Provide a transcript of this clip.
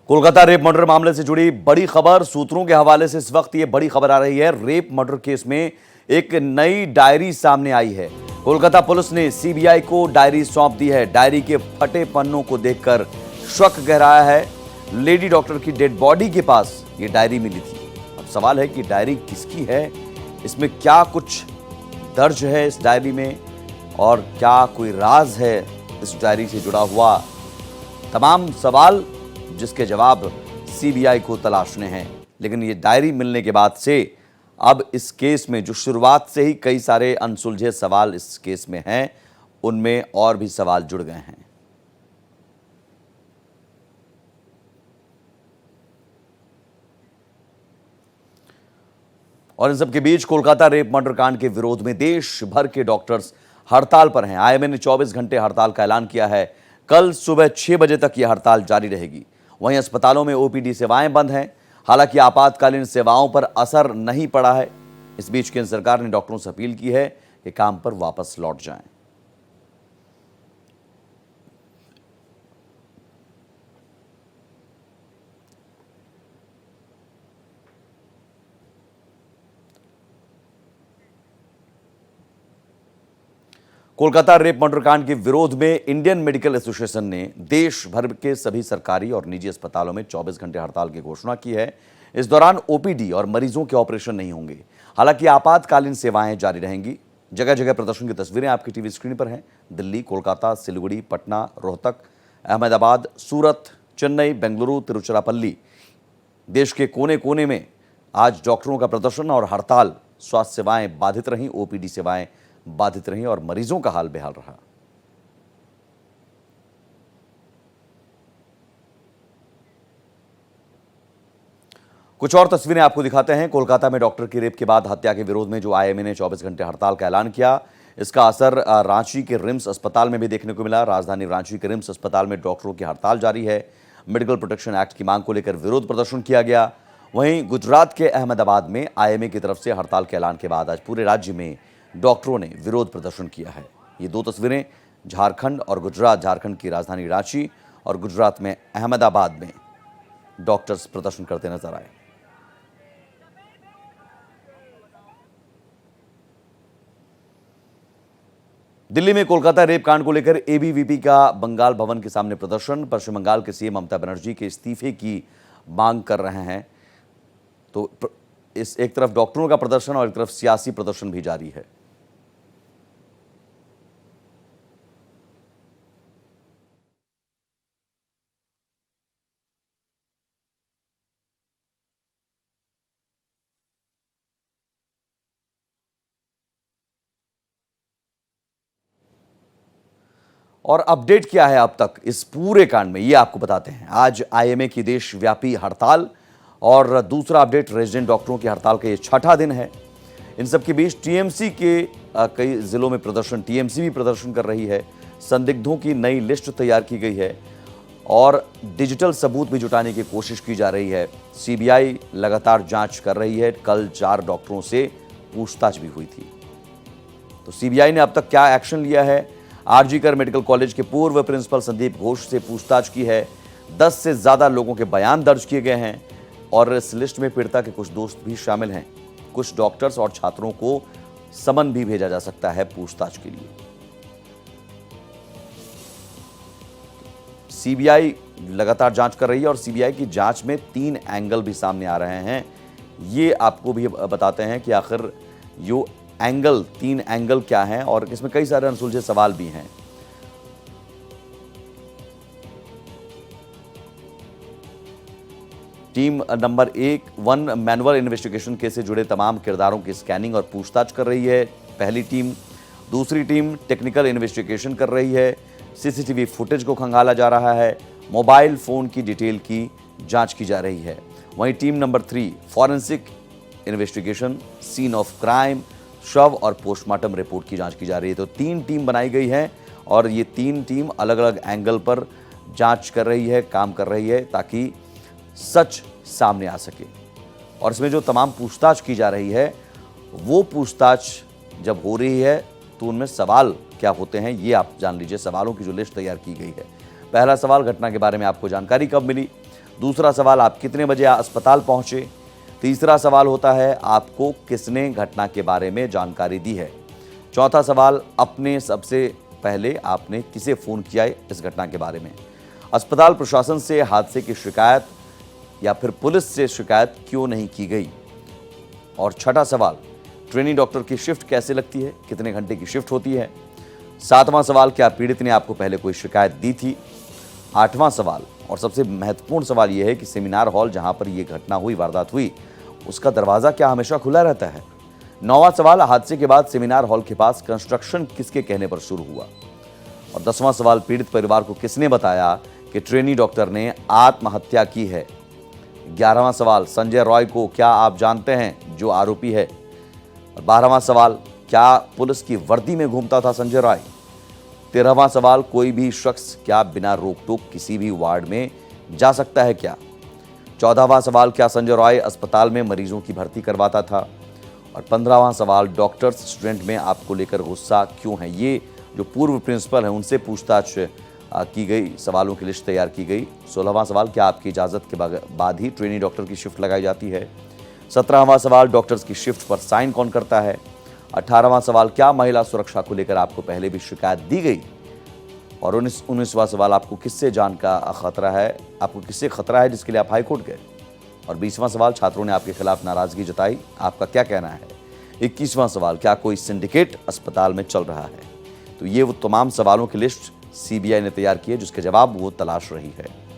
Kolkata rape murder मामले से जुड़ी बड़ी खबर सूत्रों के हवाले से इस वक्त ये बड़ी खबर आ रही है। रेप मर्डर केस में एक नई डायरी सामने आई है। कोलकाता पुलिस ने सीबीआई को डायरी सौंप दी है। डायरी के फटे पन्नों को देखकर शक गहराया है। लेडी डॉक्टर की डेड बॉडी के पास ये डायरी मिली थी। अब सवाल है कि डायरी किसकी है, इसमें क्या कुछ दर्ज है इस डायरी में, और क्या कोई राज है इस डायरी से जुड़ा हुआ। तमाम सवाल जिसके जवाब सीबीआई को तलाशने हैं। लेकिन ये डायरी मिलने के बाद से अब इस केस में जो शुरुआत से ही कई सारे अनसुलझे सवाल इस केस में हैं, उनमें और भी सवाल जुड़ गए हैं। और इन सब के बीच कोलकाता रेप मर्डर कांड के विरोध में देश भर के डॉक्टर्स हड़ताल पर हैं। आईएमए ने 24 घंटे हड़ताल का ऐलान किया है। कल सुबह 6 बजे तक यह हड़ताल जारी रहेगी। वहीं अस्पतालों में ओपीडी सेवाएं बंद हैं। हालांकि आपातकालीन सेवाओं पर असर नहीं पड़ा है। इस बीच केंद्र सरकार ने डॉक्टरों से अपील की है कि काम पर वापस लौट जाएं। कोलकाता रेप मर्डर कांड के विरोध में इंडियन मेडिकल एसोसिएशन ने देश भर के सभी सरकारी और निजी अस्पतालों में 24 घंटे हड़ताल की घोषणा की है। इस दौरान ओपीडी और मरीजों के ऑपरेशन नहीं होंगे। हालांकि आपातकालीन सेवाएं जारी रहेंगी। जगह जगह प्रदर्शन की तस्वीरें आपकी टीवी स्क्रीन पर हैं। दिल्ली, कोलकाता, सिलीगुड़ी, पटना, रोहतक, अहमदाबाद, सूरत, चेन्नई, बेंगलुरु, तिरुचिरापल्ली, देश के कोने कोने में आज डॉक्टरों का प्रदर्शन और हड़ताल। स्वास्थ्य सेवाएं बाधित रहीं, ओपीडी सेवाएं बाधित रहीं और मरीजों का हाल बेहाल रहा। कुछ और तस्वीरें आपको दिखाते हैं। कोलकाता में डॉक्टर की रेप के बाद हत्या के विरोध में जो आईएमए ने 24 घंटे हड़ताल का ऐलान किया, इसका असर रांची के रिम्स अस्पताल में भी देखने को मिला। राजधानी रांची के रिम्स अस्पताल में डॉक्टरों की हड़ताल जारी है। मेडिकल प्रोटेक्शन एक्ट की मांग को लेकर विरोध प्रदर्शन किया गया। वहीं गुजरात के अहमदाबाद में आईएमए की तरफ से हड़ताल के ऐलान के बाद आज पूरे राज्य में डॉक्टरों ने विरोध प्रदर्शन किया है। ये दो तस्वीरें झारखंड और गुजरात, झारखंड की राजधानी रांची और गुजरात में अहमदाबाद में डॉक्टर्स प्रदर्शन करते नजर आए। दिल्ली में कोलकाता रेप कांड को लेकर एबीवीपी का बंगाल भवन के सामने प्रदर्शन। पश्चिम बंगाल के सीएम ममता बनर्जी के इस्तीफे की मांग कर रहे हैं। तो इस एक तरफ डॉक्टरों का प्रदर्शन और एक तरफ सियासी प्रदर्शन भी जारी है। और अपडेट क्या है अब तक इस पूरे कांड में, ये आपको बताते हैं। आज आईएमए की देशव्यापी हड़ताल और दूसरा अपडेट रेजिडेंट डॉक्टरों की हड़ताल का ये छठा दिन है। इन सब के बीच टीएमसी के कई जिलों में प्रदर्शन, टीएमसी भी प्रदर्शन कर रही है। संदिग्धों की नई लिस्ट तैयार की गई है और डिजिटल सबूत भी जुटाने की कोशिश की जा रही है। सीबीआई लगातार जांच कर रही है। कल 4 डॉक्टरों से पूछताछ भी हुई थी। तो सीबीआई ने अब तक क्या एक्शन लिया है? आरजी कर मेडिकल कॉलेज के पूर्व प्रिंसिपल संदीप घोष से पूछताछ की है। 10 से ज्यादा लोगों के बयान दर्ज किए गए हैं और इस लिस्ट में पीड़िता के कुछ दोस्त भी शामिल हैं। कुछ डॉक्टर्स और छात्रों को समन भी भेजा जा सकता है पूछताछ के लिए। सीबीआई लगातार जांच कर रही है और सीबीआई की जांच में 3 एंगल भी सामने आ रहे हैं। ये आपको भी बताते हैं कि आखिर यो एंगल, 3 एंगल क्या हैं और इसमें कई सारे अनसुलझे सवाल भी हैं। Team number 1 manual investigation case से जुड़े तमाम किरदारों की स्कैनिंग और पूछताछ कर रही है पहली टीम। दूसरी टीम टेक्निकल इन्वेस्टिगेशन कर रही है। सीसीटीवी फुटेज को खंगाला जा रहा है। मोबाइल फोन की डिटेल की जांच की जा रही है। वहीं team number 3 forensic investigation, scene of crime, शव और पोस्टमार्टम रिपोर्ट की जांच की जा रही है। तो 3 टीम बनाई गई है और ये 3 टीम अलग अलग एंगल पर जांच कर रही है, काम कर रही है ताकि सच सामने आ सके। और इसमें जो तमाम पूछताछ की जा रही है, वो पूछताछ जब हो रही है तो उनमें सवाल क्या होते हैं ये आप जान लीजिए। सवालों की जो लिस्ट तैयार की गई है। पहला सवाल, घटना के बारे में आपको जानकारी कब मिली? दूसरा सवाल, आप कितने बजे अस्पताल पहुंचे। तीसरा सवाल होता है, आपको किसने घटना के बारे में जानकारी दी है। चौथा सवाल, अपने सबसे पहले आपने किसे फ़ोन किया है इस घटना के बारे में। अस्पताल प्रशासन से हादसे की शिकायत या फिर पुलिस से शिकायत क्यों नहीं की गई। और छठा सवाल, ट्रेनी डॉक्टर की शिफ्ट कैसे लगती है, कितने घंटे की शिफ्ट होती है। सातवां सवाल, क्या पीड़ित ने आपको पहले कोई शिकायत दी थी। आठवां सवाल और सबसे महत्वपूर्ण सवाल यह है कि सेमिनार हॉल जहां पर यह घटना हुई, वारदात हुई, उसका दरवाजा क्या हमेशा खुला रहता है। नौवां सवाल, हादसे के बाद सेमिनार हॉल के पास कंस्ट्रक्शन किसके कहने पर शुरू हुआ। और 10वां सवाल, पीड़ित परिवार को किसने बताया कि ट्रेनी डॉक्टर ने आत्महत्या की है। 11वां सवाल, संजय रॉय को क्या आप जानते हैं जो आरोपी है। और 12वां सवाल, क्या पुलिस की वर्दी में घूमता था संजय रॉय। 13वां सवाल, कोई भी शख्स क्या बिना रोक टोक किसी भी वार्ड में जा सकता है क्या। 14वां सवाल, क्या संजय रॉय अस्पताल में मरीजों की भर्ती करवाता था। और 15वां सवाल, डॉक्टर्स स्टूडेंट में आपको लेकर गुस्सा क्यों है। ये जो पूर्व प्रिंसिपल हैं उनसे पूछताछ की गई, सवालों की लिस्ट तैयार की गई। 16वां सवाल, क्या आपकी इजाज़त के बाद ही ट्रेनी डॉक्टर की शिफ्ट लगाई जाती है। 17वां सवाल, डॉक्टर्स की शिफ्ट पर साइन कौन करता है। 18वां सवाल, क्या महिला सुरक्षा को लेकर आपको पहले भी शिकायत दी गई। और 19वां सवाल, आपको किससे जान का खतरा है, आपको किससे खतरा है जिसके लिए आप हाईकोर्ट गए। और 20वां सवाल, छात्रों ने आपके खिलाफ नाराजगी जताई, आपका क्या कहना है। 21वां सवाल, क्या कोई सिंडिकेट अस्पताल में चल रहा है। तो ये वो तमाम सवालों की लिस्ट सीबीआई ने तैयार की है जिसके जवाब वो तलाश रही है।